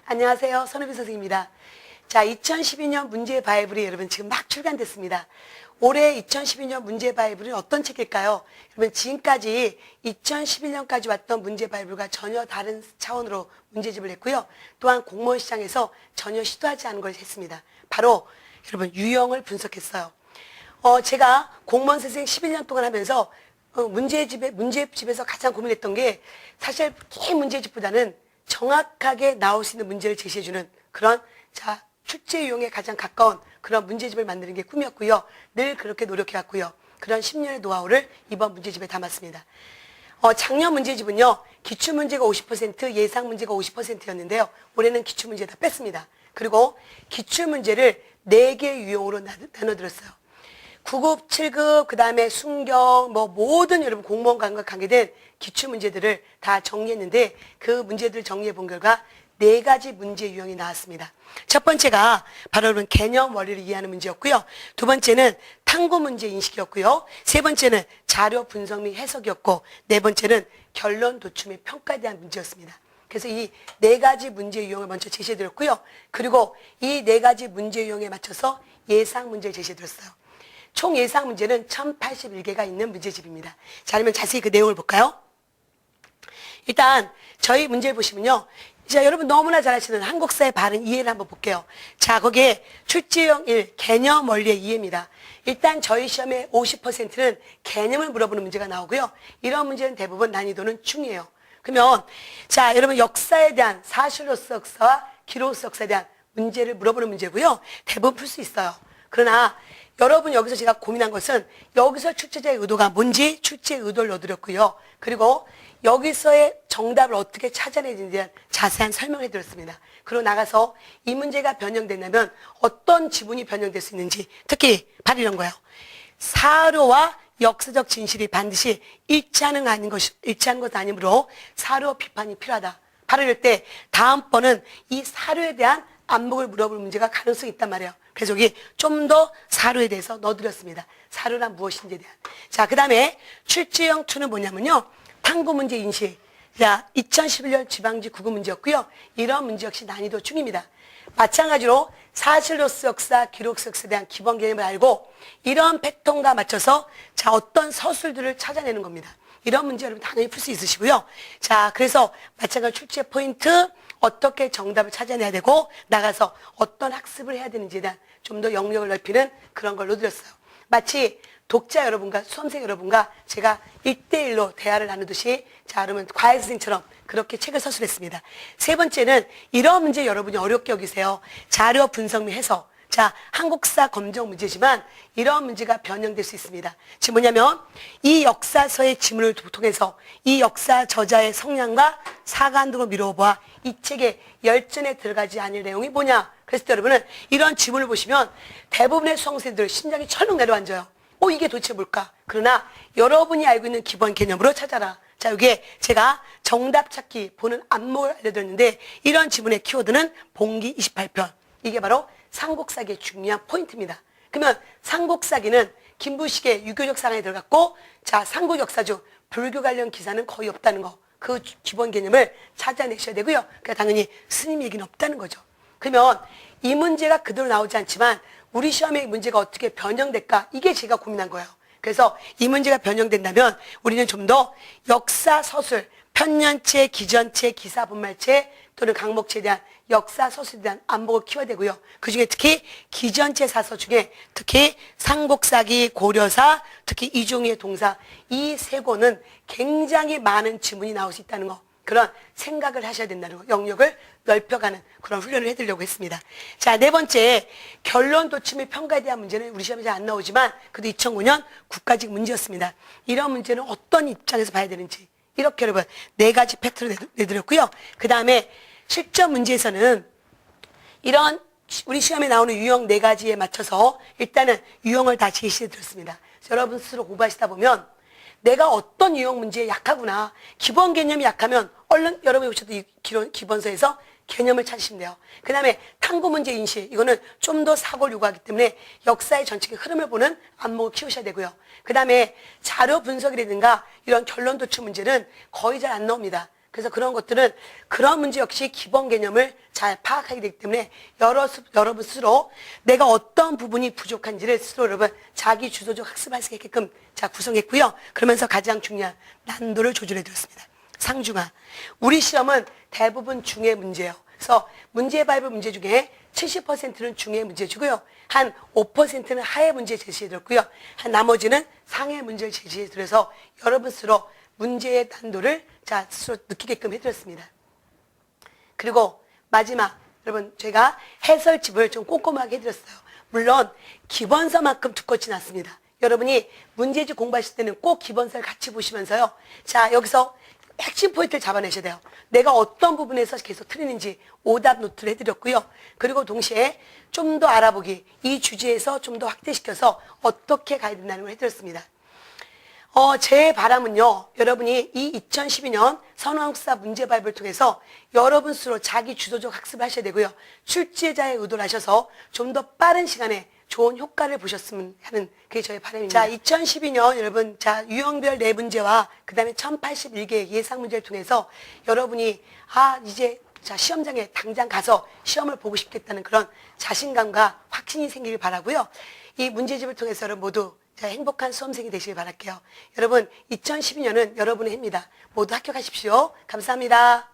안녕하세요. 손혜빈 선생님입니다. 자, 2012년 문제 바이블이 여러분 지금 막 출간됐습니다. 올해 2012년 문제 바이블은 어떤 책일까요? 여러분 지금까지 2011년까지 왔던 문제 바이블과 전혀 다른 차원으로 문제집을 냈고요. 또한 공무원 시장에서 전혀 시도하지 않은 걸 했습니다. 바로 여러분 유형을 분석했어요. 제가 공무원 선생 11년 동안 하면서 문제집에서 가장 고민했던 게 사실 긴 문제집보다는 정확하게 나올 수 있는 문제를 제시해주는 그런 출제 유형에 가장 가까운 그런 문제집을 만드는 게 꿈이었고요. 늘 그렇게 노력해왔고요. 그런 10년의 노하우를 이번 문제집에 담았습니다. 작년 문제집은요. 기출문제가 50%, 예상문제가 50%였는데요. 올해는 기출문제 다 뺐습니다. 그리고 기출문제를 4개의 유형으로 나눠드렸어요. 9급, 7급, 그 다음에 순경, 모든 여러분 공무원과 관계된 기출문제들을 다 정리했는데 그 문제들을 정리해 본 결과 4가지 문제 유형이 나왔습니다. 첫 번째가 바로 여러분 개념 원리를 이해하는 문제였고요. 두 번째는 탐구 문제 인식이었고요. 세 번째는 자료 분석 및 해석이었고 네 번째는 결론 도출 및 평가에 대한 문제였습니다. 그래서 이 4가지 문제 유형을 먼저 제시해 드렸고요. 그리고 이 4가지 문제 유형에 맞춰서 예상 문제를 제시해 드렸어요. 총 예상 문제는 1081개가 있는 문제집입니다. 자, 그러면 자세히 그 내용을 볼까요? 일단 저희 문제를 보시면요. 자, 여러분 너무나 잘 아시는 한국사의 바른 이해를 한번 볼게요. 자, 거기에 출제형 1, 개념 원리의 이해입니다. 일단 저희 시험의 50%는 개념을 물어보는 문제가 나오고요. 이런 문제는 대부분 난이도는 중이에요. 그러면 자, 여러분 역사에 대한 사실로서 역사와 기록으로서 역사에 대한 문제를 물어보는 문제고요. 대부분 풀 수 있어요. 그러나 여러분 여기서 제가 고민한 것은 여기서 출제자의 의도가 뭔지 출제의 의도를 넣어드렸고요. 그리고 여기서의 정답을 어떻게 찾아내는지에 대한 자세한 설명을 해드렸습니다. 그리고 나가서 이 문제가 변형된다면 어떤 지문이 변형될 수 있는지 특히 바로 이런 거예요. 사료와 역사적 진실이 반드시 일치하는 것 아니므로 사료 비판이 필요하다. 바로 이럴 때 다음번은 이 사료에 대한 안목을 물어볼 문제가 가능성이 있단 말이에요. 그래서 여기 좀 더 사료에 대해서 넣어드렸습니다. 사료란 무엇인지에 대한. 자, 그 다음에 출제형 2는 뭐냐면요. 탐구 문제 인식. 자, 2011년 지방지 9급 문제였고요. 이런 문제 역시 난이도 중입니다. 마찬가지로 사실로서 역사, 기록서 역사에 대한 기본 개념을 알고 이런 패턴과 맞춰서 자, 어떤 서술들을 찾아내는 겁니다. 이런 문제 여러분 당연히 풀 수 있으시고요. 자, 그래서 마찬가지로 출제 포인트, 어떻게 정답을 찾아내야 되고 나가서 어떤 학습을 해야 되는지에 대한 좀 더 영역을 넓히는 그런 걸 넣어드렸어요. 마치 독자 여러분과 수험생 여러분과 제가 1대1로 대화를 나누듯이 자, 그러면 과외 선생님처럼 그렇게 책을 서술했습니다. 세 번째는 이런 문제 여러분이 어렵게 여기세요. 자료 분석 및 해석. 자, 한국사 검정 문제지만 이런 문제가 변형될 수 있습니다. 지금 뭐냐면 이 역사서의 지문을 통해서 이 역사 저자의 성향과 사관 등을 미뤄보아 이 책의 열전에 들어가지 않을 내용이 뭐냐. 그래서 여러분은 이런 지문을 보시면 대부분의 수험생들 심장이 철렁 내려앉아요. 이게 도대체 뭘까? 그러나 여러분이 알고 있는 기본 개념으로 찾아라. 자, 여기에 제가 정답 찾기 보는 안목을 알려드렸는데 이런 지문의 키워드는 봉기 28편. 이게 바로 삼국사기의 중요한 포인트입니다. 그러면 삼국사기는 김부식의 유교적 사관에 들어갔고 자, 삼국 역사 중 불교 관련 기사는 거의 없다는 거. 그 기본 개념을 찾아내셔야 되고요. 그러니까 당연히 스님 얘기는 없다는 거죠. 그러면 이 문제가 그대로 나오지 않지만 우리 시험의 문제가 어떻게 변형될까? 이게 제가 고민한 거예요. 그래서 이 문제가 변형된다면 우리는 좀 더 역사 서술, 편년체, 기전체, 기사 분말체 또는 강목체에 대한 역사 서술에 대한 안목을 키워야 되고요. 그중에 특히 기전체 사서 중에 특히 삼국사기, 고려사, 특히 이종희의 동사 이 세 권은 굉장히 많은 지문이 나올 수 있다는 거. 그런 생각을 하셔야 된다는 거. 영역을 넓혀가는 그런 훈련을 해드리려고 했습니다. 자, 네 번째 결론 도출 및 평가에 대한 문제는 우리 시험에 잘 안 나오지만 그래도 2009년 국가직 문제였습니다. 이런 문제는 어떤 입장에서 봐야 되는지 이렇게 여러분 4가지 팩트를 내드렸고요. 그 다음에 실전 문제에서는 이런 우리 시험에 나오는 유형 4가지에 맞춰서 일단은 유형을 다 제시해 드렸습니다. 여러분 스스로 공부하시다 보면 내가 어떤 유형 문제에 약하구나. 기본 개념이 약하면 얼른 여러분이 오셔도 이 기본서에서 개념을 찾으시면 돼요. 그 다음에 탐구 문제 인식. 이거는 좀 더 사고를 요구하기 때문에 역사의 전체적인 흐름을 보는 안목을 키우셔야 되고요. 그 다음에 자료 분석이라든가 이런 결론 도출 문제는 거의 잘 안 나옵니다. 그래서 그런 것들은 그런 문제 역시 기본 개념을 잘 파악하게 되기 때문에 여러분 스스로 내가 어떤 부분이 부족한지를 스스로 여러분 자기 주도적 학습할 수 있게끔 자 구성했고요. 그러면서 가장 중요한 난도를 조절해 드렸습니다. 상중하. 우리 시험은 대부분 중해 문제예요. 그래서 문제 바이블 문제 중에 70%는 중해 문제 주고요. 한 5%는 하해 문제 제시해 드렸고요. 한 나머지는 상해 문제를 제시해 드려서 여러분 스스로 문제의 난도를 자 스스로 느끼게끔 해드렸습니다. 그리고 마지막 여러분 제가 해설집을 좀 꼼꼼하게 해드렸어요. 물론 기본서만큼 두껍진 않습니다. 여러분이 문제집 공부하실 때는 꼭 기본서를 같이 보시면서요. 자 여기서 핵심 포인트를 잡아내셔야 돼요. 내가 어떤 부분에서 계속 틀리는지 오답 노트를 해드렸고요. 그리고 동시에 좀 더 알아보기, 이 주제에서 좀 더 확대시켜서 어떻게 가야 된다는 걸 해드렸습니다. 제 바람은요, 여러분이 이 2012년 선호한국사 문제 바이블을 통해서 여러분 스스로 자기 주도적 학습을 하셔야 되고요. 출제자의 의도를 하셔서 좀 더 빠른 시간에 좋은 효과를 보셨으면 하는 그게 저의 바람입니다. 자, 2012년 여러분, 자, 유형별 4문제와 그 다음에 1081개의 예상 문제를 통해서 여러분이, 이제 자, 시험장에 당장 가서 시험을 보고 싶겠다는 그런 자신감과 확신이 생기길 바라고요. 이 문제집을 통해서 여러분 모두 자, 행복한 수험생이 되시길 바랄게요. 여러분, 2012년은 여러분의 해입니다. 모두 합격하십시오. 감사합니다.